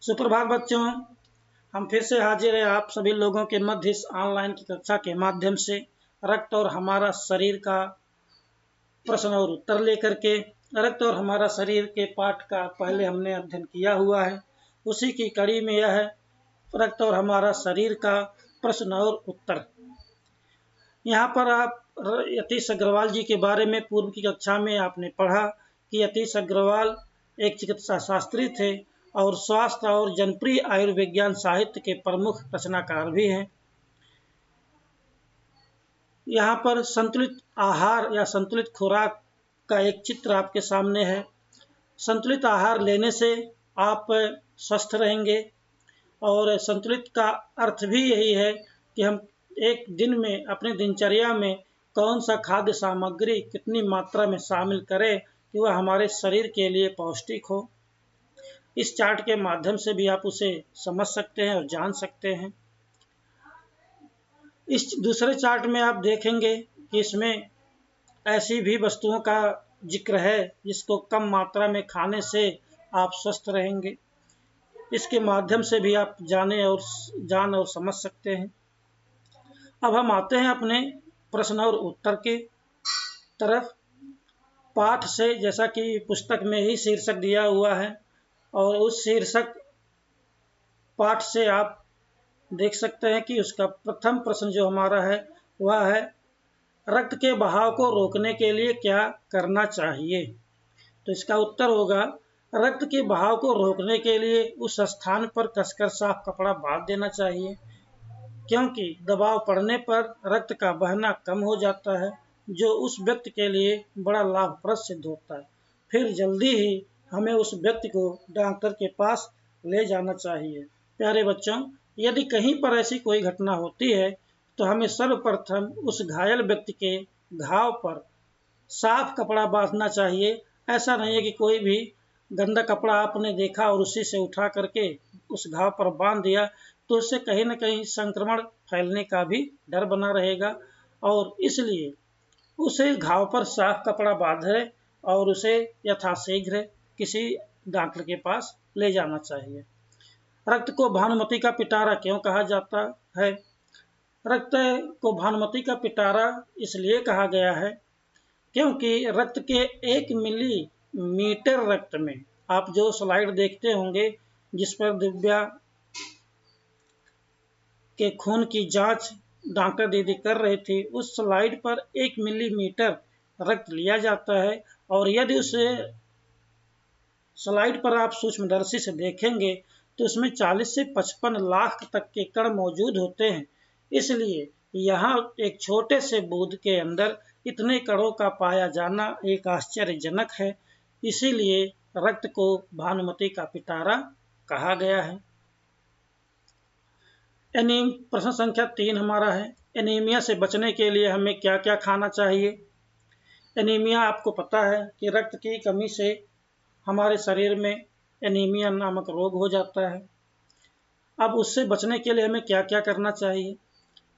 सुप्रभात बच्चों, हम फिर से हाजिर हैं आप सभी लोगों के मध्य इस ऑनलाइन की कक्षा के माध्यम से रक्त और हमारा शरीर का प्रश्न और उत्तर लेकर के। रक्त और हमारा शरीर के पाठ का पहले हमने अध्ययन किया हुआ है, उसी की कड़ी में यह है रक्त और हमारा शरीर का प्रश्न और उत्तर। यहाँ पर आप यतीश अग्रवाल जी के बारे में पूर्व की कक्षा में आपने पढ़ा कि यतीश अग्रवाल एक चिकित्सा शास्त्री थे और स्वास्थ्य और जनप्रिय आयुर्विज्ञान साहित्य के प्रमुख रचनाकार भी हैं। यहाँ पर संतुलित आहार या संतुलित खुराक का एक चित्र आपके सामने है। संतुलित आहार लेने से आप स्वस्थ रहेंगे और संतुलित का अर्थ भी यही है कि हम एक दिन में अपने दिनचर्या में कौन सा खाद्य सामग्री कितनी मात्रा में शामिल करें कि वह हमारे शरीर के लिए पौष्टिक हो। इस चार्ट के माध्यम से भी आप उसे समझ सकते हैं और जान सकते हैं। इस दूसरे चार्ट में आप देखेंगे कि इसमें ऐसी भी वस्तुओं का जिक्र है जिसको कम मात्रा में खाने से आप स्वस्थ रहेंगे। इसके माध्यम से भी आप जान और समझ सकते हैं। अब हम आते हैं अपने प्रश्न और उत्तर के तरफ। पाठ से, जैसा कि पुस्तक में ही शीर्षक दिया हुआ है और उस शीर्षक पाठ से आप देख सकते हैं कि उसका प्रथम प्रश्न जो हमारा है वह है रक्त के बहाव को रोकने के लिए क्या करना चाहिए। तो इसका उत्तर होगा रक्त के बहाव को रोकने के लिए उस स्थान पर कसकर साफ कपड़ा बांध देना चाहिए, क्योंकि दबाव पड़ने पर रक्त का बहना कम हो जाता है, जो उस व्यक्ति के लिए बड़ा लाभप्रद सिद्ध होता है। फिर जल्दी ही हमें उस व्यक्ति को डॉक्टर के पास ले जाना चाहिए। प्यारे बच्चों, यदि कहीं पर ऐसी कोई घटना होती है तो हमें सर्वप्रथम उस घायल व्यक्ति के घाव पर साफ कपड़ा बांधना चाहिए। ऐसा नहीं है कि कोई भी गंदा कपड़ा आपने देखा और उसी से उठा करके उस घाव पर बांध दिया, तो उससे कहीं न कहीं संक्रमण फैलने का भी डर बना रहेगा और इसलिए उसे घाव पर साफ कपड़ा बांधे और उसे यथाशीघ्र किसी डॉक्टर के पास ले जाना चाहिए। रक्त को भानुमति का पिटारा क्यों कहा जाता है? रक्त को भानुमति का पिटारा इसलिए कहा गया है क्योंकि रक्त के 1 मिलीमीटर रक्त में, आप जो स्लाइड देखते होंगे जिस पर दिव्या के खून की जांच डॉक्टर दीदी कर रही थी, उस स्लाइड पर 1 मिलीमीटर रक्त लिया जाता है और यदि उस स्लाइड पर आप सूक्ष्मदर्शी से देखेंगे तो उसमें 40 से 55 लाख तक के कण मौजूद होते हैं। इसलिए यहाँ एक छोटे से बूंद के अंदर इतने कणों का पाया जाना एक आश्चर्यजनक है। इसीलिए रक्त को भानुमति का पिटारा कहा गया है। प्रश्न संख्या 3 हमारा है, एनीमिया से बचने के लिए हमें क्या क्या खाना चाहिए। एनीमिया, आपको पता है कि रक्त की कमी से हमारे शरीर में एनीमिया नामक रोग हो जाता है। अब उससे बचने के लिए हमें क्या क्या करना चाहिए।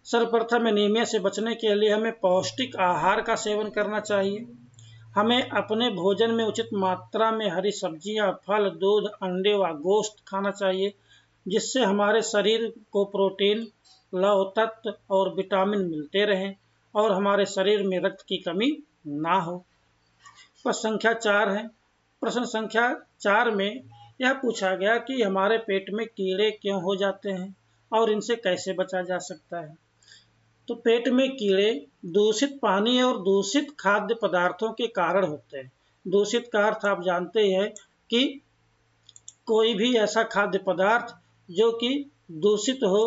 सर्वप्रथम एनीमिया से बचने के लिए हमें पौष्टिक आहार का सेवन करना चाहिए। हमें अपने भोजन में उचित मात्रा में हरी सब्जियां, फल, दूध, अंडे व गोश्त खाना चाहिए, जिससे हमारे शरीर को प्रोटीन, लौह तत्व और विटामिन मिलते रहें और हमारे शरीर में रक्त की कमी ना हो। प्रश्न संख्या 4 है। प्रश्न संख्या 4 में यह पूछा गया कि हमारे पेट में कीड़े क्यों हो जाते हैं और इनसे कैसे बचा जा सकता है। तो पेट में कीड़े दूषित पानी और दूषित खाद्य पदार्थों के कारण होते हैं। दूषित का अर्थ आप जानते हैं कि कोई भी ऐसा खाद्य पदार्थ जो कि दूषित हो,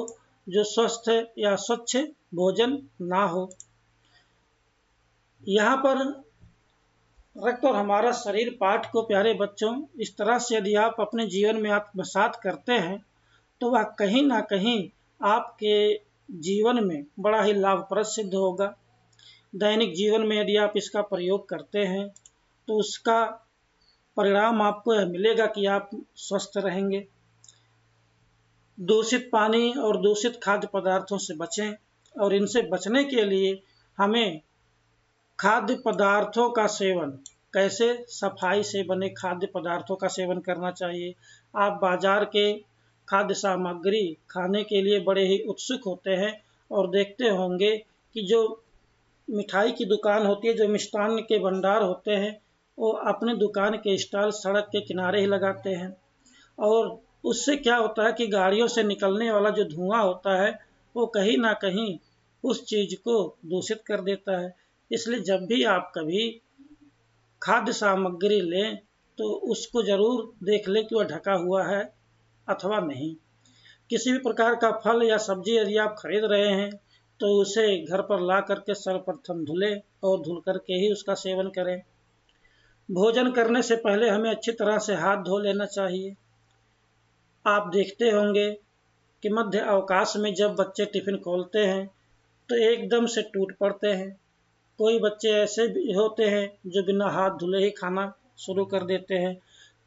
जो स्वस्थ या स्वच्छ भोजन ना हो। यहाँ पर रक्त और हमारा शरीर पाठ को प्यारे बच्चों इस तरह से यदि आप अपने जीवन में आत्मसात करते हैं तो वह कहीं ना कहीं आपके जीवन में बड़ा ही लाभप्रद सिद्ध होगा। दैनिक जीवन में यदि आप इसका प्रयोग करते हैं तो उसका परिणाम आपको यह मिलेगा कि आप स्वस्थ रहेंगे। दूषित पानी और दूषित खाद्य पदार्थों से बचें और इनसे बचने के लिए हमें खाद्य पदार्थों का सेवन कैसे सफाई से बने खाद्य पदार्थों का सेवन करना चाहिए। आप बाजार के खाद्य सामग्री खाने के लिए बड़े ही उत्सुक होते हैं और देखते होंगे कि जो मिठाई की दुकान होती है, जो मिष्टान्न के भंडार होते हैं, वो अपने दुकान के स्टॉल सड़क के किनारे ही लगाते हैं। और उससे क्या होता है कि गाड़ियों से निकलने वाला जो धुआं होता है वो कहीं ना कहीं उस चीज को दूषित कर देता है। इसलिए जब भी आप कभी खाद्य सामग्री लें तो उसको जरूर देख लें कि वह ढका हुआ है अथवा नहीं। किसी भी प्रकार का फल या सब्जी यदि आप खरीद रहे हैं तो उसे घर पर ला करके सर्वप्रथम धुलें और धुल करके ही उसका सेवन करें। भोजन करने से पहले हमें अच्छी तरह से हाथ धो लेना चाहिए। आप देखते होंगे कि मध्य अवकाश में जब बच्चे टिफिन खोलते हैं तो एकदम से टूट पड़ते हैं। कोई बच्चे ऐसे भी होते हैं जो बिना हाथ धुले ही खाना शुरू कर देते हैं।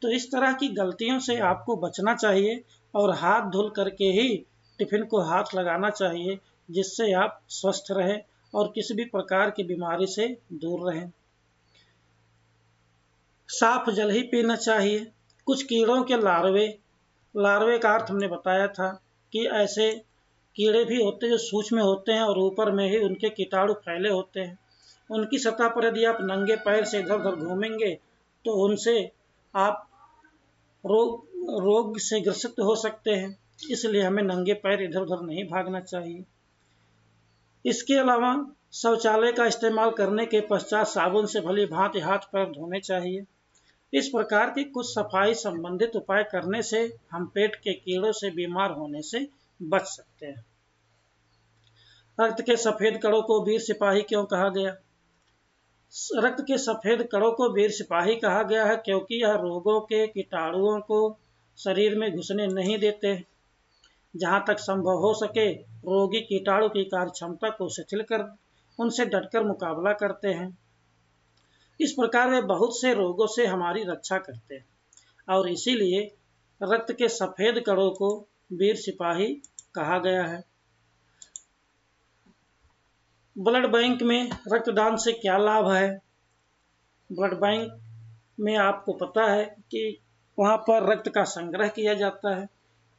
तो इस तरह की गलतियों से आपको बचना चाहिए और हाथ धुल करके ही टिफिन को हाथ लगाना चाहिए, जिससे आप स्वस्थ रहें और किसी भी प्रकार की बीमारी से दूर रहें। साफ जल ही पीना चाहिए। कुछ कीड़ों के लार्वे का अर्थ हमने बताया था कि ऐसे कीड़े भी होते हैं जो सूक्ष्म होते हैं और ऊपर में ही उनके कीटाणु फैले होते हैं। उनकी सतह पर यदि आप नंगे पैर से इधर उधर घूमेंगे तो उनसे आप रोग से ग्रसित हो सकते हैं। इसलिए हमें नंगे पैर इधर उधर नहीं भागना चाहिए। इसके अलावा शौचालय का इस्तेमाल करने के पश्चात साबुन से भली भांति हाथ पैर धोने चाहिए। इस प्रकार के कुछ सफाई संबंधित उपाय करने से हम पेट के कीड़ों से बीमार होने से बच सकते हैं। रक्त के सफेद कणों को वीर सिपाही क्यों कहा गया? रक्त के सफेद कणों को वीर सिपाही कहा गया है क्योंकि यह रोगों के कीटाणुओं को शरीर में घुसने नहीं देते। जहां तक संभव हो सके रोगी कीटाणु की कार्य क्षमता को शिथिल कर उनसे डटकर मुकाबला करते हैं। इस प्रकार वे बहुत से रोगों से हमारी रक्षा करते हैं और इसीलिए रक्त के सफेद कणों को वीर सिपाही कहा गया है। ब्लड बैंक में रक्तदान से क्या लाभ है? ब्लड बैंक में आपको पता है कि वहां पर रक्त का संग्रह किया जाता है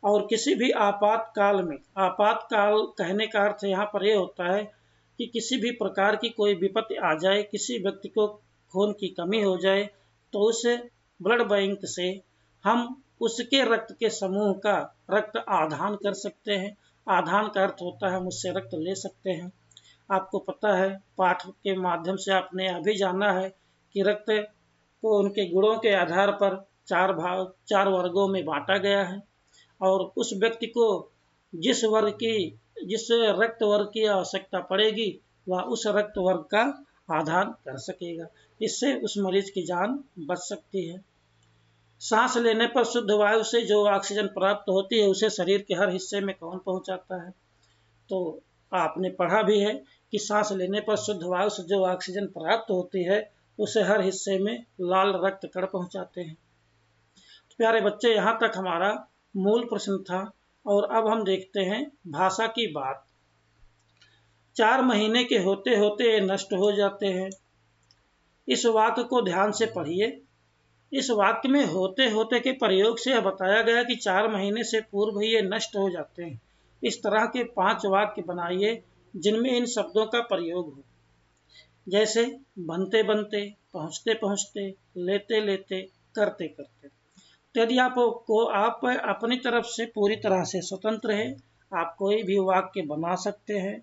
और किसी भी आपातकाल में, आपातकाल कहने का अर्थ यहाँ पर यह होता है कि किसी भी प्रकार की कोई विपत्ति आ जाए, किसी व्यक्ति को खून की कमी हो जाए तो उस ब्लड बैंक से हम उसके रक्त के समूह का रक्त आधान कर सकते हैं। आधान का अर्थ होता है हम उससे रक्त ले सकते हैं। आपको पता है, पाठ के माध्यम से आपने यह भी जाना है कि रक्त को उनके गुणों के आधार पर चार वर्गों में बांटा गया है और उस व्यक्ति को जिस रक्त वर्ग की आवश्यकता पड़ेगी वह उस रक्त वर्ग का आधान कर सकेगा। इससे उस मरीज की जान बच सकती है। सांस लेने पर शुद्ध वायु से जो ऑक्सीजन प्राप्त होती है उसे शरीर के हर हिस्से में कौन पहुंचाता है? तो आपने पढ़ा भी है कि सांस लेने पर शुद्ध वायु से जो ऑक्सीजन प्राप्त होती है उसे हर हिस्से में लाल रक्त कण पहुंचाते हैं। तो प्यारे बच्चे, यहाँ तक हमारा मूल प्रश्न था और अब हम देखते हैं भाषा की बात। 4 महीने के होते होते ये नष्ट हो जाते हैं। इस वाक्य को ध्यान से पढ़िए। इस वाक्य में होते होते के प्रयोग से यह बताया गया कि 4 महीने से पूर्व ही ये नष्ट हो जाते हैं। इस तरह के 5 वाक्य बनाइए जिनमें इन शब्दों का प्रयोग हो, जैसे बनते बनते, पहुँचते पहुँचते, लेते लेते, करते करते। तो यदि आप अपनी तरफ से पूरी तरह से स्वतंत्र है, आप कोई भी वाक्य बना सकते हैं।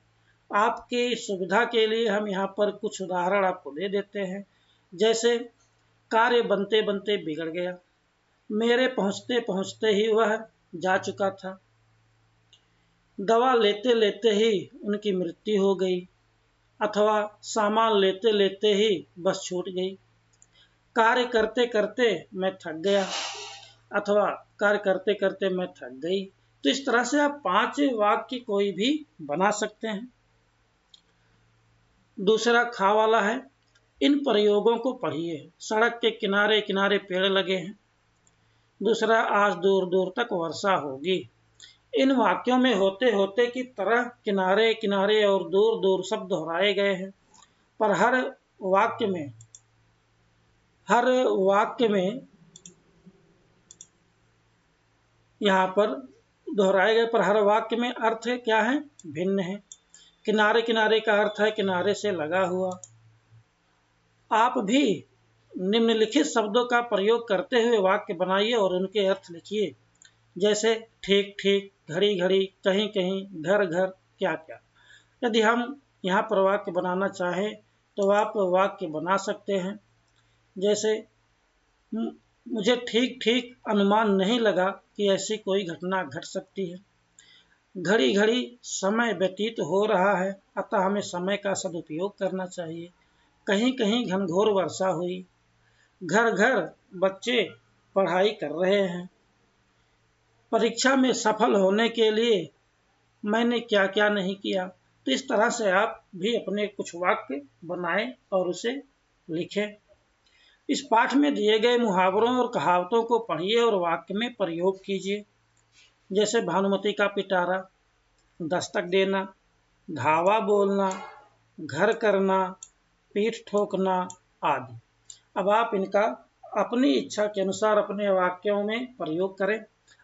आपकी सुविधा के लिए हम यहाँ पर कुछ उदाहरण आपको दे देते हैं। जैसे कार्य बनते बनते बिगड़ गया, मेरे पहुँचते पहुँचते ही वह जा चुका था, दवा लेते लेते ही उनकी मृत्यु हो गई, अथवा सामान लेते लेते ही बस छूट गई, कार्य करते करते मैं थक गया, अथवा कार्य करते करते मैं थक गई। तो इस तरह से आप 5 वाक्य कोई भी बना सकते हैं। दूसरा खा वाला है। इन प्रयोगों को पढ़िए। सड़क के किनारे किनारे पेड़ लगे हैं। दूसरा, आज दूर दूर तक वर्षा होगी। इन वाक्यों में होते होते की तरह किनारे किनारे और दूर दूर शब्द दोहराए गए हैं, पर हर हर वाक्य में यहाँ पर दोहराए गए, पर हर वाक्य में अर्थ क्या है? भिन्न है। किनारे किनारे का अर्थ है किनारे से लगा हुआ। आप भी निम्नलिखित शब्दों का प्रयोग करते हुए वाक्य बनाइए और उनके अर्थ लिखिए, जैसे ठीक ठीक, घड़ी घड़ी, कहीं कहीं, घर घर, क्या क्या। यदि हम यहाँ पर वाक्य बनाना चाहें तो आप वाक्य बना सकते हैं, जैसे मुझे ठीक ठीक अनुमान नहीं लगा कि ऐसी कोई घटना घट सकती है। घड़ी घड़ी समय व्यतीत हो रहा है, अतः हमें समय का सदुपयोग करना चाहिए। कहीं कहीं घनघोर वर्षा हुई। घर घर बच्चे पढ़ाई कर रहे हैं। परीक्षा में सफल होने के लिए मैंने क्या क्या नहीं किया। तो इस तरह से आप भी अपने कुछ वाक्य बनाएं और उसे लिखें। इस पाठ में दिए गए मुहावरों और कहावतों को पढ़िए और वाक्य में प्रयोग कीजिए, जैसे भानुमति का पिटारा, दस्तक देना, धावा बोलना, घर करना, पीठ ठोकना आदि। अब आप इनका अपनी इच्छा के अनुसार अपने वाक्यों में प्रयोग करें।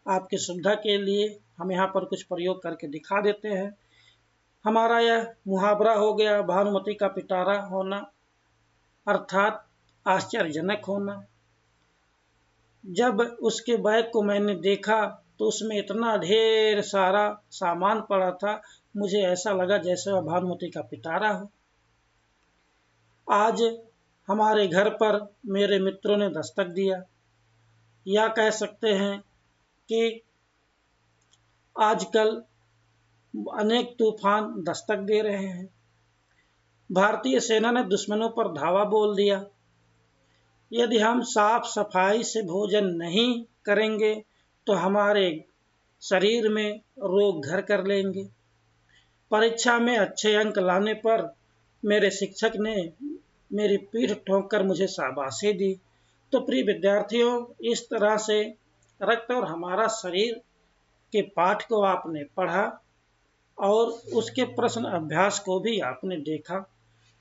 आपकी सुविधा के लिए हम यहाँ पर कुछ प्रयोग करके दिखा देते हैं। हमारा यह मुहावरा हो गया भानुमति का पिटारा होना, अर्थात आश्चर्यजनक होना। जब उसके बैग को मैंने देखा तो उसमें इतना ढेर सारा सामान पड़ा था, मुझे ऐसा लगा जैसे वह भानुमति का पिटारा हो। आज हमारे घर पर मेरे मित्रों ने दस्तक दिया, या कह सकते हैं कि आजकल अनेक तूफान दस्तक दे रहे हैं। भारतीय सेना ने दुश्मनों पर धावा बोल दिया। यदि हम साफ सफाई से भोजन नहीं करेंगे तो हमारे शरीर में रोग घर कर लेंगे। परीक्षा में अच्छे अंक लाने पर मेरे शिक्षक ने मेरी पीठ ठोंक कर मुझे शाबाशी दी। तो प्रिय विद्यार्थियों, इस तरह से रक्त और हमारा शरीर के पाठ को आपने पढ़ा और उसके प्रश्न अभ्यास को भी आपने देखा।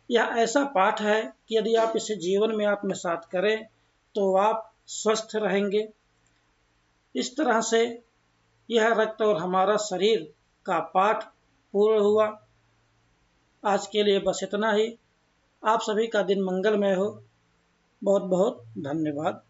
यह ऐसा पाठ है कि यदि आप इसे जीवन में आत्मसात करें तो आप स्वस्थ रहेंगे। इस तरह से यह रक्त और हमारा शरीर का पाठ पूर्ण हुआ। आज के लिए बस इतना ही। आप सभी का दिन मंगलमय हो। बहुत बहुत धन्यवाद।